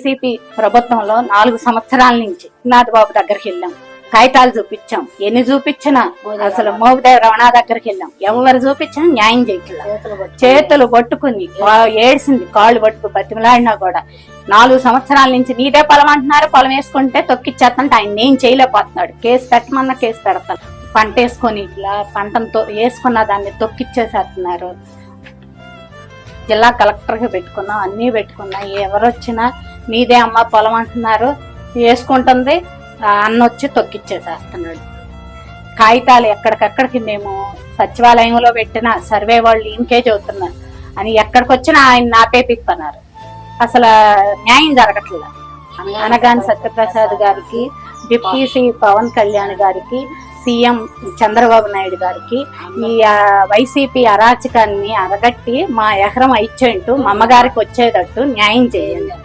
YCP ప్రభుత్వంలో 4 సంవత్సరాల నుంచి నాథ్ బాబు దగ్గరికి వెళ్ళాం, కాగితాలు చూపించాం. ఎన్ని చూపించినా అసలు మోపిదేవి రమణ దగ్గరికి వెళ్ళాం, ఎవరు చూపించినా న్యాయం చేయట్లేదు. చేతులు పట్టుకుని ఏడ్చింది, కాళ్ళు పట్టుకు బతిమలాడినా కూడా 4 సంవత్సరాల నుంచి నీదే పొలం అంటున్నారు, పొలం వేసుకుంటే తొక్కిచ్చేస్తుంటే ఆయన ఏం చేయలేకపోతున్నాడు. కేసు పెట్టమన్నా కేసు పెడతాను. పంట వేసుకొని ఇట్లా పంటతో వేసుకున్న దాన్ని తొక్కిచ్చేసేస్తున్నారు. జిల్లా కలెక్టర్గా పెట్టుకున్నాం, అన్నీ పెట్టుకున్నా. ఎవరు వచ్చినా నీదే అమ్మ పొలం అంటున్నారు, వేసుకుంటుంది, అన్న వచ్చి తొక్కిచ్చేసేస్తున్నాడు. కాగితాలు ఎక్కడికక్కడికి మేము సచివాలయంలో పెట్టిన సర్వే వాళ్ళు ఇంకే చదువుతున్నారు అని ఎక్కడికి వచ్చినా ఆయన నాపేపిస్తున్నారు. అసలు న్యాయం జరగట్లేదు. అనగాని సత్యప్రసాద్ గారికి, డిప్యూటీ పవన్ కళ్యాణ్ గారికి, సీఎం చంద్రబాబు నాయుడు గారికి ఈ వైసీపీ అరాచకాన్ని అరగట్టి మా ఎకరం 5 సెంటు మా అమ్మగారికి వచ్చేటట్టు న్యాయం చేయండి.